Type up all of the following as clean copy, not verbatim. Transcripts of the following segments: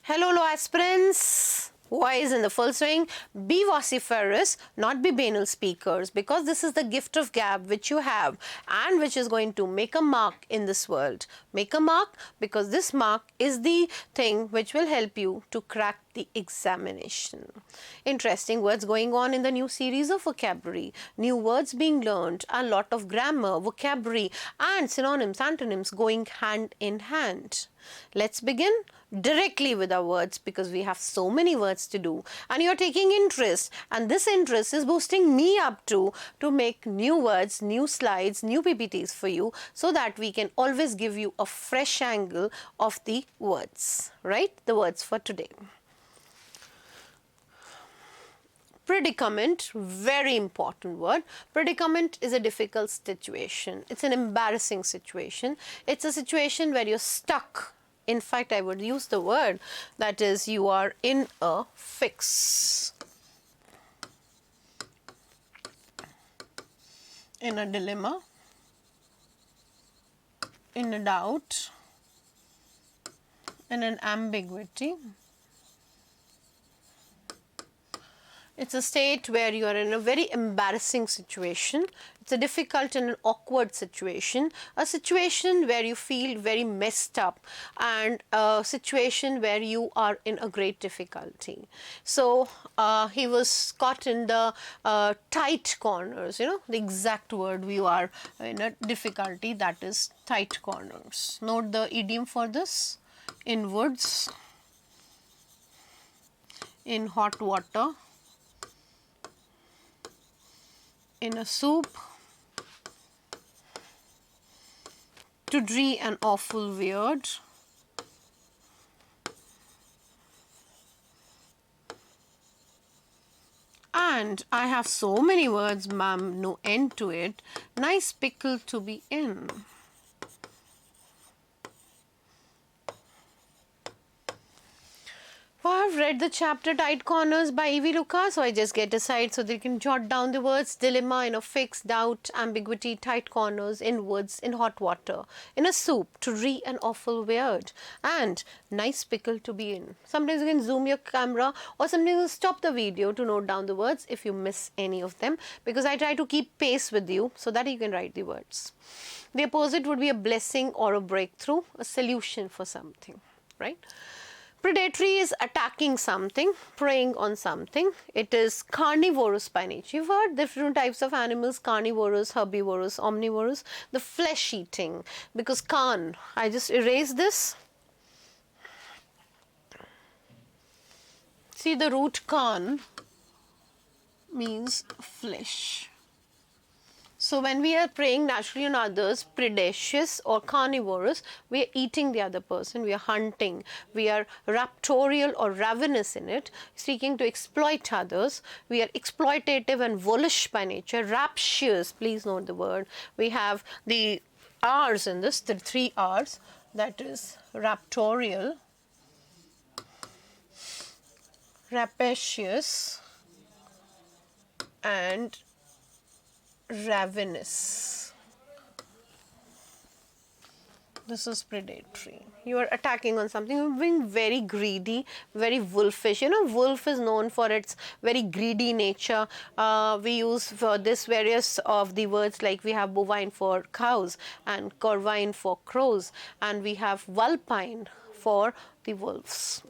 Hello, law aspirants. Why is in the full swing? Be vociferous, not be banal speakers, because this is the gift of gab which you have and which is going to make a mark in this world. Make a mark because this mark is the thing which will help you to crack the examination. Interesting words going on in the new series of vocabulary. New words being learned, a lot of grammar, vocabulary and synonyms, antonyms going hand in hand. Let's begin directly with our words because we have so many words to do and you're taking interest, and this interest is boosting me up to make new words, new slides, new PPTs for you so that we can always give you a fresh angle of the words, right? The words for today. Predicament, very important word. Predicament is a difficult situation. It's an embarrassing situation. It's a situation where you're stuck. In fact, I would use the word that is you are in a fix, in a dilemma, in a doubt, in an ambiguity. It's a state where you are in a very embarrassing situation. It's a difficult and an awkward situation, a situation where you feel very messed up, and a situation where you are in a great difficulty. So he was caught in the tight corners, you know, the exact word, we are in a difficulty, that is tight corners. Note the idiom for this: in woods, in hot water, in a soup, to dree and awful weird, and I have so many words, ma'am, no end to it. Nice pickle to be in. I've read the chapter Tight Corners by E.V. Lucas, so I just get aside so they can jot down the words: dilemma, in a fix, doubt, ambiguity, tight corners, in woods, in hot water, in a soup, to re and awful weird, and nice pickle to be in. Sometimes you can zoom your camera or sometimes you stop the video to note down the words if you miss any of them, because I try to keep pace with you so that you can write the words. The opposite would be a blessing or a breakthrough, a solution for something, right? Predatory is attacking something, preying on something. It is carnivorous by nature. You've heard different types of animals: carnivorous, herbivorous, omnivorous. The flesh eating, because carn, I just erase this. See, the root carn means flesh. So when we are preying naturally on others, predaceous or carnivorous, we are eating the other person, we are hunting, we are raptorial or ravenous in it, seeking to exploit others. We are exploitative and volish by nature. Raptious, please note the word. We have the R's in this, the 3 R's, that is raptorial, rapacious, and ravenous. This is predatory. You are attacking on something, you're being very greedy, very wolfish. You know, wolf is known for its very greedy nature. We use for this various of the words, like we have bovine for cows and corvine for crows, and we have vulpine for the wolves.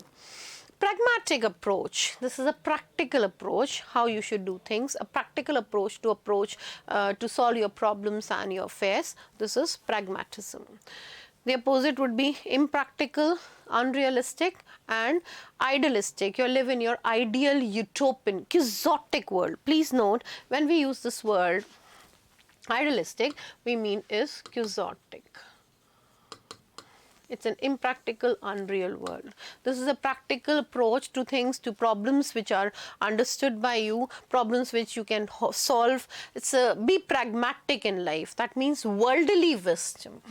Pragmatic approach. This is a practical approach, how you should do things, a practical approach to solve your problems and your affairs. This is pragmatism. The opposite would be impractical, unrealistic, and idealistic. You live in your ideal, utopian, quixotic world. Please note, when we use this word idealistic, we mean is quixotic. It's an impractical, unreal world. This is a practical approach to things, to problems which are understood by you, problems which you can solve. It's be pragmatic in life. That means worldly wisdom.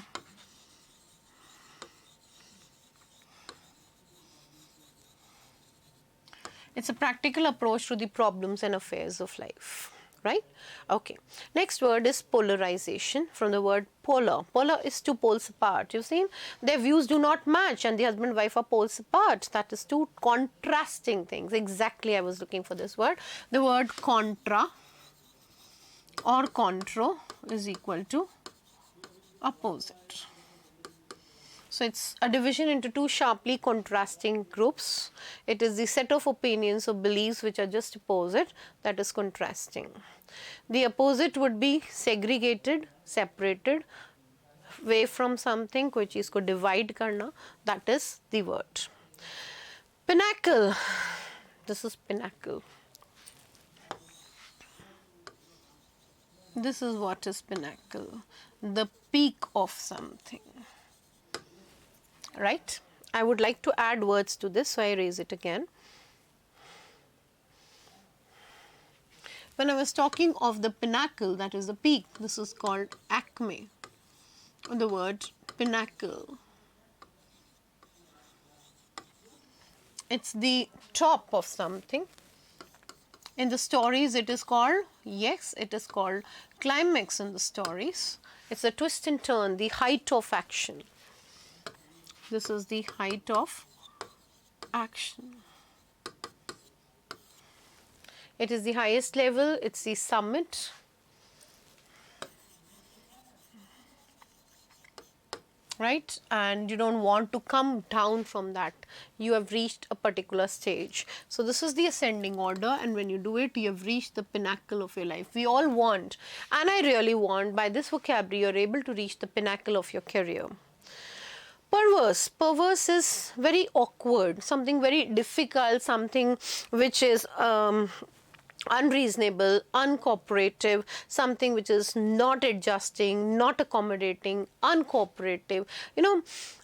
It's a practical approach to the problems and affairs of life. right? Okay. Next word is polarization, from the word polar. Polar is two poles apart. You've seen their views do not match and the husband and wife are poles apart. That is two contrasting things. Exactly, I was looking for this word. The word contra or contro is equal to opposite. So it's a division into two sharply contrasting groups. It is the set of opinions or beliefs which are just opposite, that is contrasting. The opposite would be segregated, separated, away from something which is को divide करना, that is the word. Pinnacle. This is pinnacle. This is what is pinnacle. The peak of something. Right? I would like to add words to this, so I raise it again. When I was talking of the pinnacle, that is the peak, this is called acme. The word pinnacle. It's the top of something. In the stories, it is called, yes, it is called climax in the stories. It's a twist and turn, the height of action. This is the height of action. It is the highest level, it's the summit. Right? And you don't want to come down from that. You have reached a particular stage. So this is the ascending order, and when you do it, you have reached the pinnacle of your life. We all want, and I really want, by this vocabulary, you're able to reach the pinnacle of your career. Perverse. Perverse is very awkward, something very difficult, something which is unreasonable, uncooperative, something which is not adjusting, not accommodating, uncooperative. You know,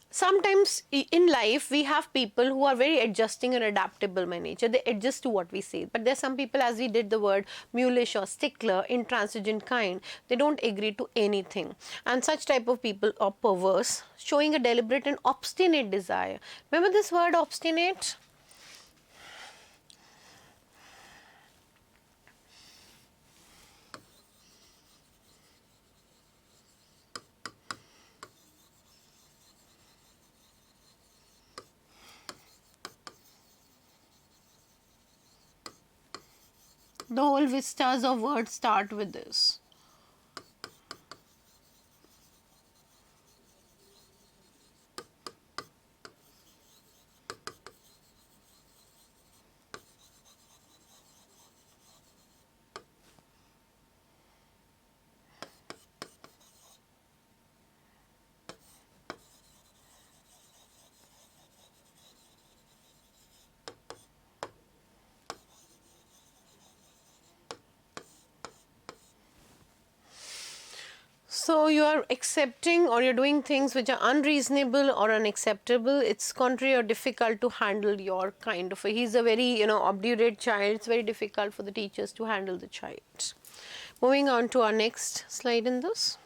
sometimes in life we have people who are very adjusting and adaptable by nature. They adjust to what we say. But there are some people, as we did the word mulish or stickler, intransigent kind, they don't agree to anything. And such type of people are perverse, showing a deliberate and obstinate desire. Remember this word obstinate? The whole vistas of words start with this. So you are accepting or you're doing things which are unreasonable or unacceptable. It's contrary or difficult to handle your kind of he's a very, obdurate child. It's very difficult for the teachers to handle the child. Moving on to our next slide in this.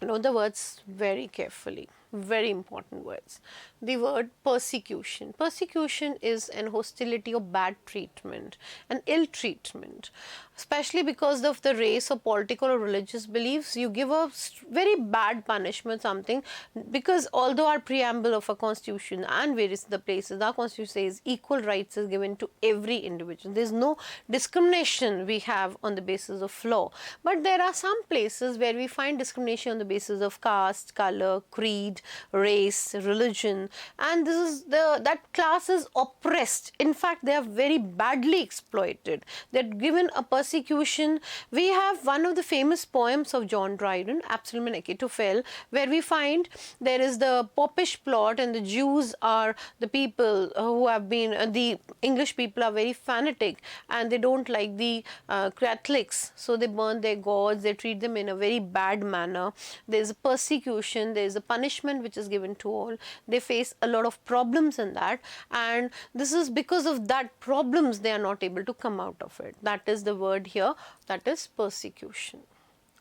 Note the words very carefully. Very important words. The word persecution. Persecution is an hostility or bad treatment, an ill treatment, especially because of the race or political or religious beliefs. You give a very bad punishment, something, because although our preamble of our constitution and various other places, our constitution says equal rights is given to every individual. There is no discrimination we have on the basis of law. But there are some places where we find discrimination on the basis of caste, color, creed, race, religion, and this is that class is oppressed. In fact, they are very badly exploited. They're given a persecution. We have one of the famous poems of John Dryden, Absalom and Achitophel, where we find there is the popish plot, and the Jews are the people who have been, the English people are very fanatic and they don't like the Catholics, so they burn their gods, they treat them in a very bad manner. There is a persecution, there is a punishment which is given to all. They face a lot of problems in that, and this is because of that problems they are not able to come out of it. That is the word here, that is persecution,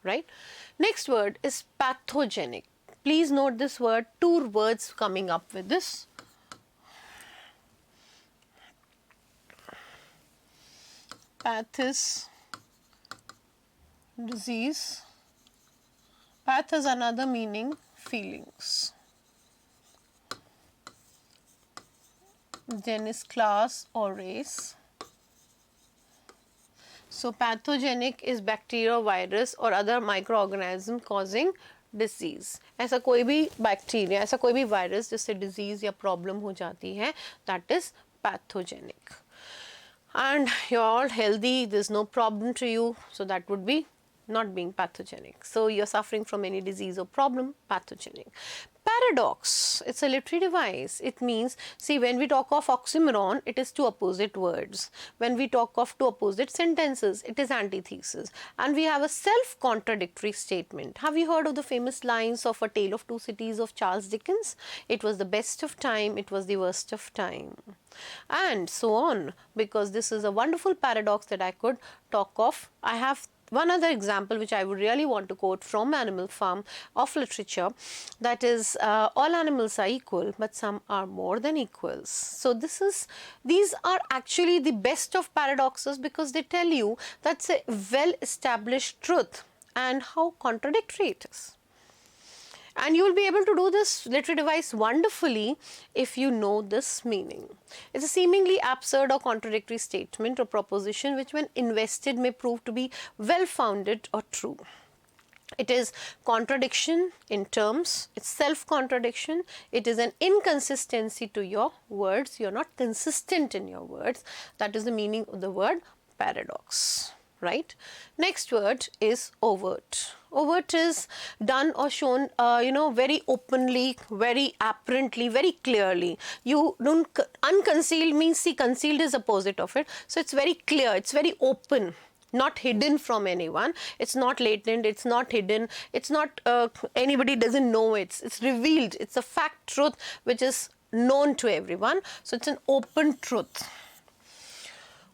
right? Next word is pathogenic. Please note this word, two words coming up with this. Pathos disease. Path has another meaning, feelings. Genus, class or race. So pathogenic is bacteria, virus or other microorganism causing disease. ऐसा कोई भी bacteria, ऐसा कोई भी virus जिससे disease या problem हो जाती है, that is pathogenic. And you're all healthy, there's no problem to you, so that would be not being pathogenic. So you're suffering from any disease or problem, pathogenic. Paradox, it's a literary device. It means, see, when we talk of oxymoron, it is two opposite words. When we talk of two opposite sentences, it is antithesis. And we have a self-contradictory statement. Have you heard of the famous lines of A Tale of Two Cities of Charles Dickens? It was the best of time, it was the worst of time. And so on, because this is a wonderful paradox that I could talk of. I have one other example which I would really want to quote from Animal Farm of literature, that is, all animals are equal, but some are more than equals. So these are actually the best of paradoxes, because they tell you that's a well established truth and how contradictory it is. And you will be able to do this literary device wonderfully if you know this meaning. It's a seemingly absurd or contradictory statement or proposition which, when invested, may prove to be well-founded or true. It is contradiction in terms, it's self-contradiction, it is an inconsistency to your words, you're not consistent in your words. That is the meaning of the word paradox. Right. Next word is overt. Overt is done or shown, very openly, very apparently, very clearly. You don't, unconcealed means, see, concealed is opposite of it. So it's very clear, it's very open, not hidden from anyone. It's not latent, it's not hidden, it's not, anybody doesn't know it. It's revealed, it's a fact, truth, which is known to everyone. So it's an open truth.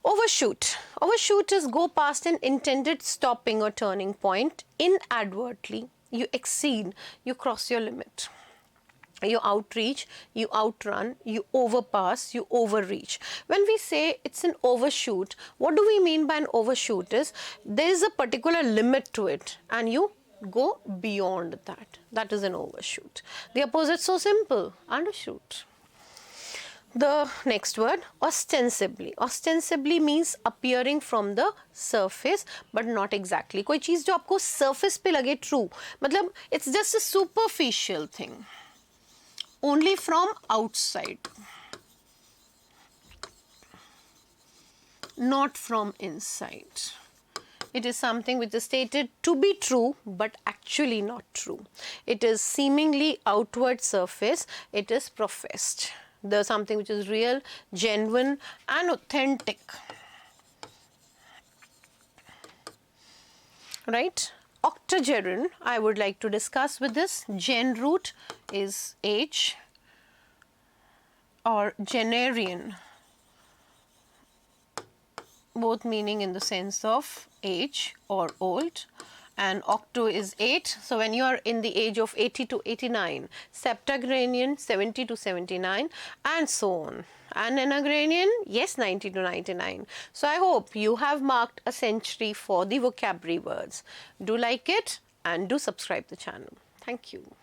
Overshoot. Overshoot is go past an intended stopping or turning point inadvertently. You exceed, you cross your limit. You outreach, you outrun, you overpass, you overreach. When we say it's an overshoot, what do we mean by an overshoot? Is there is a particular limit to it and you go beyond that. That is an overshoot. The opposite is so simple, undershoot. The next word, ostensibly. Ostensibly means appearing from the surface, but not exactly. कोई चीज़ जो आपको surface पे लगे true, मतलब it's just a superficial thing, only from outside, not from inside. It is something which is stated to be true, but actually not true. It is seemingly outward surface, it is professed. There's something which is real, genuine and authentic. Right? Octogerund, I would like to discuss with this. Gen root is age or generian, both meaning in the sense of age or old. And octo is 8. So when you are in the age of 80 to 89, septuagenarian 70 to 79 and so on. And nonagenarian, yes, 90 to 99. So I hope you have marked a century for the vocabulary words. Do like it and do subscribe the channel. Thank you.